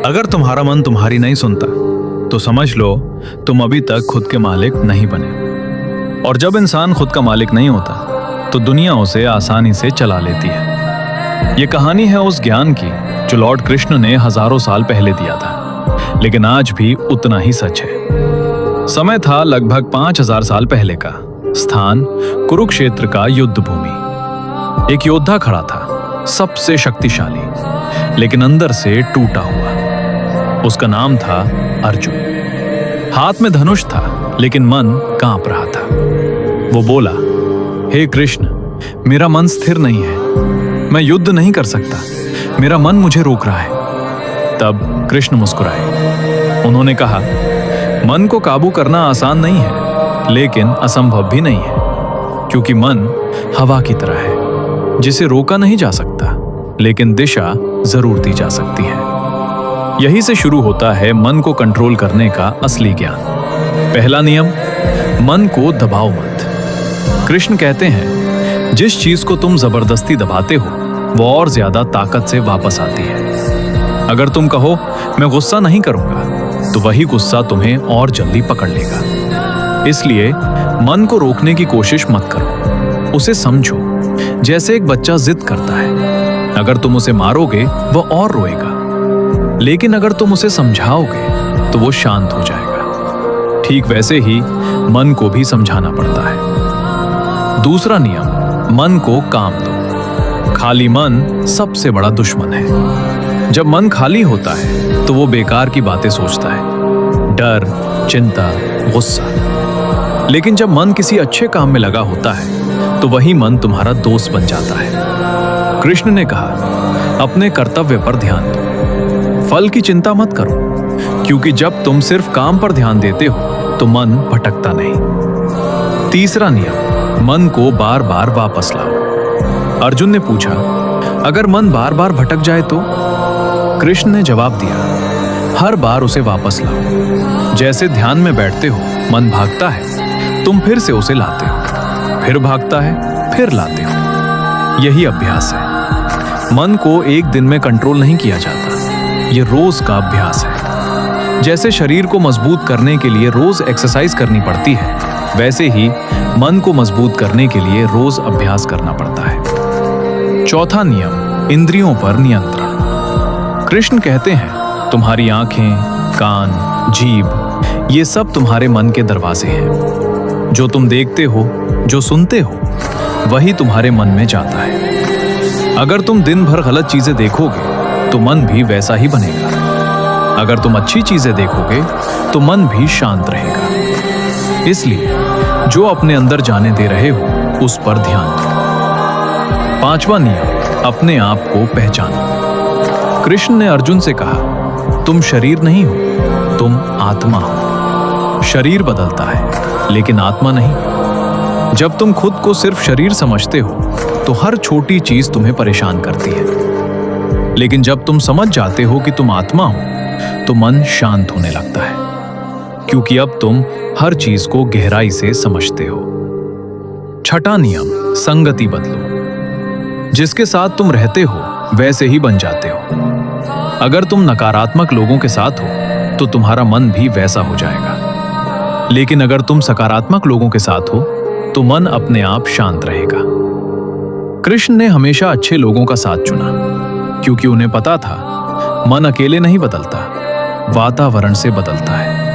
अगर तुम्हारा मन तुम्हारी नहीं सुनता तो समझ लो तुम अभी तक खुद के मालिक नहीं बने। और जब इंसान खुद का मालिक नहीं होता तो दुनिया उसे आसानी से चला लेती है। ये कहानी है उस ज्ञान की जो लॉर्ड कृष्ण ने हजारों साल पहले दिया था, लेकिन आज भी उतना ही सच है। समय था लगभग 5000 साल पहले का। स्थान कुरुक्षेत्र का युद्ध भूमि। एक योद्धा खड़ा था, सबसे शक्तिशाली, लेकिन अंदर से टूटा हुआ। उसका नाम था अर्जुन। हाथ में धनुष था, लेकिन मन कांप रहा था। वो बोला, हे कृष्ण, मेरा मन स्थिर नहीं है, मैं युद्ध नहीं कर सकता, मेरा मन मुझे रोक रहा है। तब कृष्ण मुस्कुराए। उन्होंने कहा, मन को काबू करना आसान नहीं है, लेकिन असंभव भी नहीं है, क्योंकि मन हवा की तरह है जिसे रोका नहीं जा सकता, लेकिन दिशा जरूर दी जा सकती है। यही से शुरू होता है मन को कंट्रोल करने का असली ज्ञान। पहला नियम, मन को दबाओ मत। कृष्ण कहते हैं, जिस चीज को तुम जबरदस्ती दबाते हो वो और ज्यादा ताकत से वापस आती है। अगर तुम कहो मैं गुस्सा नहीं करूंगा, तो वही गुस्सा तुम्हें और जल्दी पकड़ लेगा। इसलिए मन को रोकने की कोशिश मत करो, उसे समझो। जैसे एक बच्चा जिद करता है, अगर तुम उसे मारोगे वो और रोएगा, लेकिन अगर तुम उसे समझाओगे तो वो शांत हो जाएगा। ठीक वैसे ही मन को भी समझाना पड़ता है। दूसरा नियम, मन को काम दो। खाली मन सबसे बड़ा दुश्मन है। जब मन खाली होता है तो वो बेकार की बातें सोचता है, डर, चिंता, गुस्सा। लेकिन जब मन किसी अच्छे काम में लगा होता है तो वही मन तुम्हारा दोस्त बन जाता है। कृष्ण ने कहा, अपने कर्तव्य पर ध्यान दो, फल की चिंता मत करो, क्योंकि जब तुम सिर्फ काम पर ध्यान देते हो तो मन भटकता नहीं। तीसरा नियम, मन को बार बार वापस लाओ। अर्जुन ने पूछा, अगर मन बार बार भटक जाए तो? कृष्ण ने जवाब दिया, हर बार उसे वापस लाओ। जैसे ध्यान में बैठते हो, मन भागता है, तुम फिर से उसे लाते हो, फिर भागता है, फिर लाते हो। यही अभ्यास है। मन को एक दिन में कंट्रोल नहीं किया जाता, ये रोज का अभ्यास है। जैसे शरीर को मजबूत करने के लिए रोज एक्सरसाइज करनी पड़ती है, वैसे ही मन को मजबूत करने के लिए रोज अभ्यास करना पड़ता है। चौथा नियम, इंद्रियों पर नियंत्रण। कृष्ण कहते हैं, तुम्हारी आंखें, कान, जीभ, ये सब तुम्हारे मन के दरवाजे हैं। जो तुम देखते हो, जो सुनते हो, वही तुम्हारे मन में जाता है। अगर तुम दिन भर गलत चीजें देखोगे तो मन भी वैसा ही बनेगा। अगर तुम अच्छी चीजें देखोगे तो मन भी शांत रहेगा। इसलिए जो अपने अंदर जाने दे रहे हो उस पर ध्यान दो। पांचवा नियम, अपने आप को पहचानो। कृष्ण ने अर्जुन से कहा, तुम शरीर नहीं हो, तुम आत्मा हो। शरीर बदलता है, लेकिन आत्मा नहीं। जब तुम खुद को सिर्फ शरीर समझते हो तो हर छोटी चीज तुम्हें परेशान करती है, लेकिन जब तुम समझ जाते हो कि तुम आत्मा हो तो मन शांत होने लगता है, क्योंकि अब तुम हर चीज को गहराई से समझते हो। छठा नियम, संगति बदलो। जिसके साथ तुम रहते हो वैसे ही बन जाते हो। अगर तुम नकारात्मक लोगों के साथ हो तो तुम्हारा मन भी वैसा हो जाएगा, लेकिन अगर तुम सकारात्मक लोगों के साथ हो तो मन अपने आप शांत रहेगा। कृष्ण ने हमेशा अच्छे लोगों का साथ चुना, क्योंकि उन्हें पता था मन अकेले नहीं बदलता, वातावरण से बदलता है।